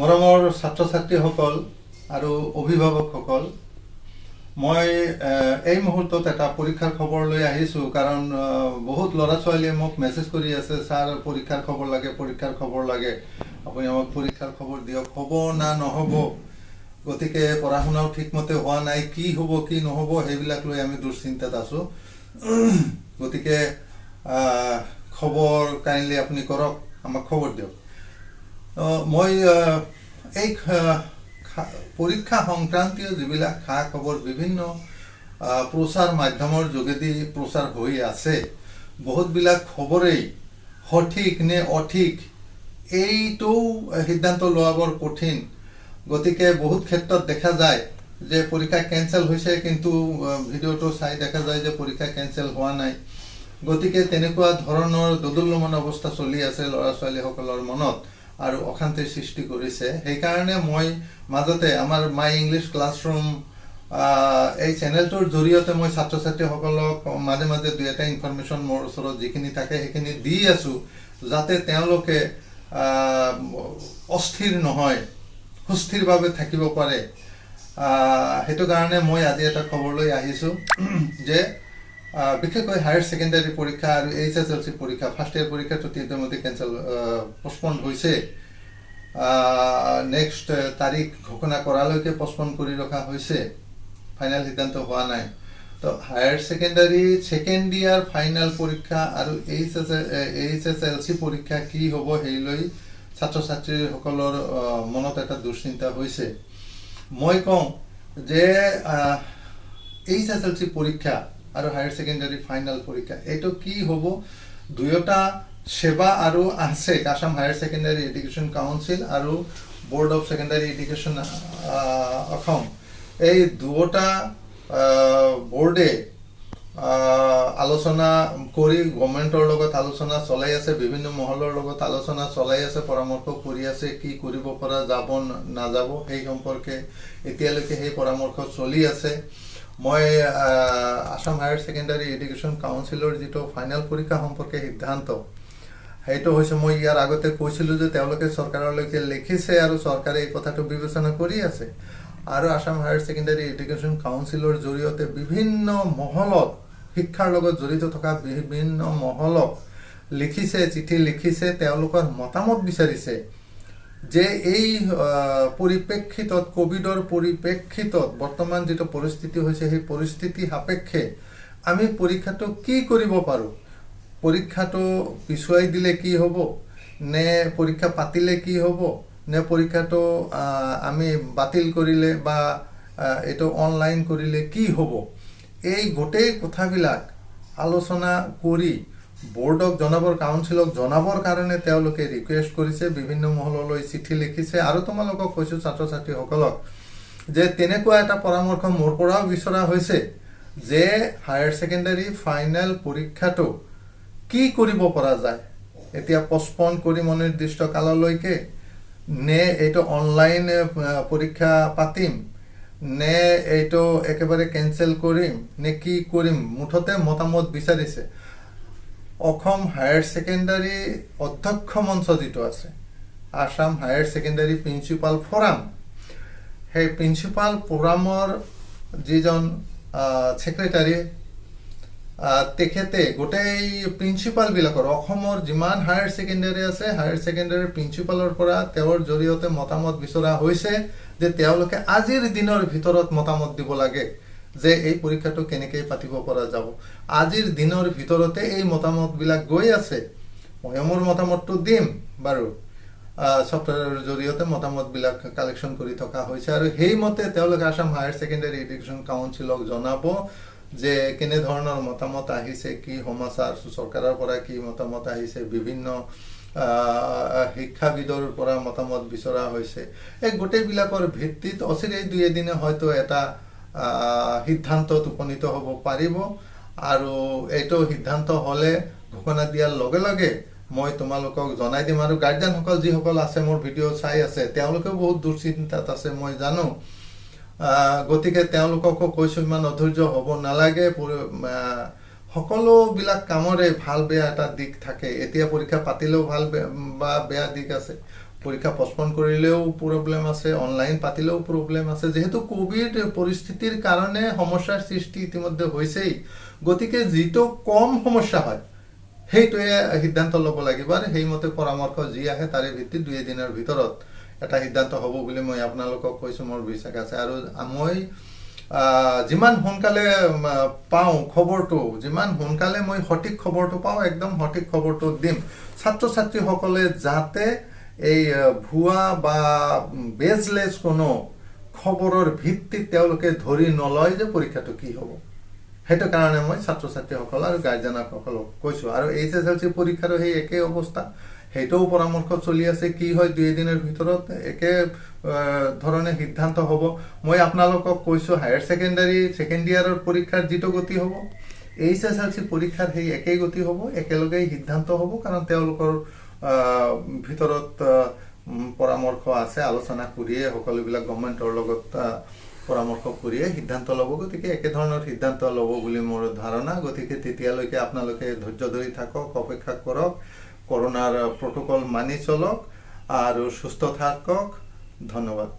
মৰমৰ ছাত্ৰ ছাত্ৰীসকল আৰু অভিভাৱকসকল, মই এই মুহূৰ্তত এটা পৰীক্ষাৰ খবৰ লৈ আহিছোঁ কাৰণ বহুত ল'ৰা ছোৱালীয়ে মোক মেছেজ কৰি আছে, ছাৰ পৰীক্ষাৰ খবৰ লাগে, পৰীক্ষাৰ খবৰ লাগে, আপুনি আমাক পৰীক্ষাৰ খবৰ দিয়ক, হ'ব না নহ'ব। গতিকে পঢ়া শুনাও ঠিকমতে হোৱা নাই, কি হ'ব কি নহ'ব সেইবিলাক লৈ আমি দুশ্চিন্তাত আছোঁ। গতিকে খবৰ কাইণ্ডলি আপুনি কৰক, আমাক খবৰ দিয়ক। মই এই পৰীক্ষা সংক্ৰান্তীয় যিবিলাক খা খবৰ বিভিন্ন প্ৰচাৰ মাধ্যমৰ যোগেদি প্ৰচাৰ হৈ আছে, বহুতবিলাক খবৰেই সঠিক নে অঠিক এইটো সিদ্ধান্ত লোৱা বৰ কঠিন। গতিকে বহুত ক্ষেত্ৰত দেখা যায় যে পৰীক্ষা কেঞ্চেল হৈছে, কিন্তু ভিডিঅ'টো চাই দেখা যায় যে পৰীক্ষা কেঞ্চেল হোৱা নাই। গতিকে তেনেকুৱা ধৰণৰ দোদুল্যমান অৱস্থা চলি আছে ল'ৰা ছোৱালীসকলৰ মনত আৰু অশান্তিৰ সৃষ্টি কৰিছে। সেইকাৰণে মই মাজতে আমাৰ মাই ইংলিছ ক্লাছৰুম এই চেনেলটোৰ জৰিয়তে মই ছাত্ৰ ছাত্ৰীসকলক মাজে মাজে দুই এটা ইনফৰমেশ্যন মোৰ ওচৰত যিখিনি থাকে সেইখিনি দি আছোঁ, যাতে তেওঁলোকে অস্থিৰ নহয়, সুস্থিৰভাৱে থাকিব পাৰে। সেইটো কাৰণে মই আজি এটা খবৰ লৈ আহিছোঁ যে বিশেষকৈ হায়াৰ ছেকেণ্ডাৰী পৰীক্ষা আৰু HSLC পৰীক্ষা, ফাৰ্ষ্ট ইয়াৰ পৰীক্ষাটো ইতিমধ্যে পষ্টপন হৈছে। নেক্সট তাৰিখ ঘোষণা কৰালৈকে পষ্টপন কৰি ৰখা হৈছে, ফাইনেল সিদ্ধান্ত হোৱা নাই। তো higher secondary second year final পৰীক্ষা আৰু HSLC পৰীক্ষা কি হ'ব সেই লৈ ছাত্ৰ ছাত্ৰীসকলৰ মনত এটা দুশ্চিন্তা হৈছে। মই কওঁ যে HSLC পৰীক্ষা আৰু হায়াৰ ছেকেণ্ডাৰী ফাইনেল পৰীক্ষা এইটো কি হ'ব, দুয়োটা সেৱা আৰু আছে Assam higher secondary education council আৰু board of secondary education Assam, এই দুয়োটা বোৰ্ডে আলোচনা কৰি গভৰ্ণমেণ্টৰ লগত আলোচনা চলাই আছে, বিভিন্ন মহলৰ লগত আলোচনা চলাই আছে, পৰামৰ্শ কৰি আছে কি কৰিব পৰা যাব নাযাব সেই সম্পৰ্কে এতিয়ালৈকে সেই পৰামৰ্শ চলি আছে। মই আসাম হায়াৰ ছেকেণ্ডাৰী এডুকেশ্যন কাউন্সিলৰ যিটো ফাইনেল পৰীক্ষা সম্পৰ্কে সিদ্ধান্ত, সেইটো হৈছে মই ইয়াৰ আগতে কৈছিলোঁ যে তেওঁলোকে চৰকাৰলৈকে লিখিছে আৰু চৰকাৰে এই কথাটো বিবেচনা কৰি আছে। আৰু আসাম হায়াৰ ছেকেণ্ডাৰী এডুকেশ্যন কাউন্সিলৰ জৰিয়তে বিভিন্ন মহলত, শিক্ষাৰ লগত জড়িত থকা বিভিন্ন মহলক লিখিছে, চিঠি লিখিছে, তেওঁলোকৰ মতামত বিচাৰিছে যে এই পৰিপ্ৰেক্ষিতত, কোভিডৰ পৰিপ্ৰেক্ষিতত বৰ্তমান যিটো পৰিস্থিতি হৈছে সেই পৰিস্থিতি সাপেক্ষে আমি পৰীক্ষাটো কি কৰিব পাৰোঁ, পৰীক্ষাটো পিছুৱাই দিলে কি হ'ব, নে পৰীক্ষা পাতিলে কি হ'ব, নে পৰীক্ষাটো আমি বাতিল কৰিলে বা এইটো অনলাইন কৰিলে কি হ'ব, এই গোটেই কথাবিলাক আলোচনা কৰি বোৰ্ডক জনাবৰ, কাউন্সিলক জনাবৰ কাৰণে তেওঁলোকে ৰিকুৱেষ্ট কৰিছে, বিভিন্ন মহললৈ চিঠি লিখিছে। আৰু তোমালোকক কৈছোঁ ছাত্ৰ ছাত্ৰীসকলক যে তেনেকুৱা এটা পৰামৰ্শ মোৰ পৰাও বিচৰা হৈছে যে হায়াৰ ছেকেণ্ডাৰী ফাইনেল পৰীক্ষাটো কি কৰিব পৰা যায়, এতিয়া পষ্টপন কৰিম অনিৰ্দিষ্ট কাললৈকে, নে এইটো অনলাইন পৰীক্ষা পাতিম, নে এইটো একেবাৰে কেঞ্চেল কৰিম, নে কি কৰিম, মুঠতে মতামত বিচাৰিছে। অসম হায়াৰ ছেকেণ্ডাৰী অধ্যক্ষ মঞ্চ যিটো আছে, Assam higher secondary principal forum, সেই প্ৰিন্সিপাল ফৰামৰ যিজন ছেক্ৰেটাৰী, তেখেতে গোটেই প্ৰিন্সিপালবিলাকৰ, অসমৰ যিমান হায়াৰ ছেকেণ্ডাৰী আছে হায়াৰ ছেকেণ্ডাৰী প্ৰিন্সিপালৰ পৰা তেওঁৰ জৰিয়তে মতামত বিচৰা হৈছে যে তেওঁলোকে আজিৰ দিনৰ ভিতৰত মতামত দিব লাগে যে এই পৰীক্ষাটো কেনেকৈ পাতিব পৰা যাব। আজিৰ দিনৰ ভিতৰতে এই মতামতবিলাক গৈ আছে। মই মোৰ মতামতটো দিম বাৰু, ছফ্টৱেৰৰ জৰিয়তে মতামতবিলাক কালেকশ্যন কৰি থকা হৈছে আৰু সেইমতে তেওঁলোকে আসাম হায়াৰ ছেকেণ্ডাৰী এডুকেশ্যন কাউন্সিলক জনাব যে কেনেধৰণৰ মতামত আহিছে, কি সমাচাৰ, চৰকাৰৰ পৰা কি মতামত আহিছে, বিভিন্ন শিক্ষাবিদৰ পৰা মতামত বিচৰা হৈছে। এই গোটেইবিলাকৰ ভিত্তিত অচিৰেই দুই এদিনে হয়তো এটা সিদ্ধান্তত উপনীত হ'ব পাৰিব। আৰু এইটো সিদ্ধান্ত হ'লে ঘোষণা দিয়াৰ লগে লগে মই তোমালোকক জনাই দিম। আৰু গাৰ্জিয়ানসকল যিসকল আছে, মোৰ ভিডিঅ' চাই আছে, তেওঁলোকেও বহুত দুশ্চিন্তাত আছে মই জানো। গতিকে তেওঁলোককো কৈছোঁ ইমান অধৈৰ্য হ'ব নালাগে, সকলোবিলাক কামৰে ভাল বেয়া এটা দিশ থাকে। এতিয়া পৰীক্ষা পাতিলেও ভাল বা বেয়া দিশ আছে, পৰীক্ষা পষ্টপন কৰিলেও প্ৰব্লেম আছে, অনলাইন পাতিলেও প্ৰব্লেম আছে। যেহেতু কোভিড পৰিস্থিতিৰ কাৰণে সমস্যাৰ সৃষ্টি ইতিমধ্যে হৈছেই, গতিকে যিটো কম সমস্যা হয় সেইটোৱে সিদ্ধান্ত ল'ব লাগিব আৰু সেইমতে পৰামৰ্শ যি আহে তাৰে ভিত্তিত 2 দিনৰ ভিতৰত এটা সিদ্ধান্ত হ'ব বুলি মই আপোনালোকক কৈছোঁ, মোৰ বিশ্বাস আছে। আৰু মই যিমান সোনকালে পাওঁ খবৰটো, যিমান সোনকালে মই সঠিক খবৰটো পাওঁ, একদম সঠিক খবৰটো দিম। ছাত্ৰ ছাত্ৰীসকলে যাতে এই ভুৱা বা বেজলেছ কোনো খবৰৰ ভিত্তিত তেওঁলোকে ধৰি নলয় যে পৰীক্ষাটো কি হ'ব। সেইটো কাৰণে মই ছাত্ৰ ছাত্ৰীসকল আৰু গাৰ্জেনসকলক কৈছোঁ। আৰু HSLC পৰীক্ষাৰো সেই একেই অৱস্থা, সেইটোও পৰামৰ্শ চলি আছে। কি হয় 2 দিনৰ ভিতৰত একে ধৰণে সিদ্ধান্ত হ'ব। মই আপোনালোকক কৈছোঁ হায়াৰ ছেকেণ্ডাৰী ছেকেণ্ড ইয়াৰৰ পৰীক্ষাৰ যিটো গতি হ'ব, HSLC পৰীক্ষাৰ সেই একেই গতি হ'ব, একেলগেই সিদ্ধান্ত হ'ব। কাৰণ তেওঁলোকৰ ভিতৰত পৰামৰ্শ আছে, আলোচনা কৰিয়ে সকলোবিলাক গভৰ্ণমেণ্টৰ লগত পৰামৰ্শ কৰিয়ে সিদ্ধান্ত ল'ব। গতিকে একেধৰণৰ সিদ্ধান্ত ল'ব বুলি মোৰ ধাৰণা। গতিকে তেতিয়ালৈকে আপোনালোকে ধৈৰ্য ধৰি থাকক, অপেক্ষা কৰক, কৰোনাৰ প্ৰট'কল মানি চলক আৰু সুস্থ থাকক। ধন্যবাদ।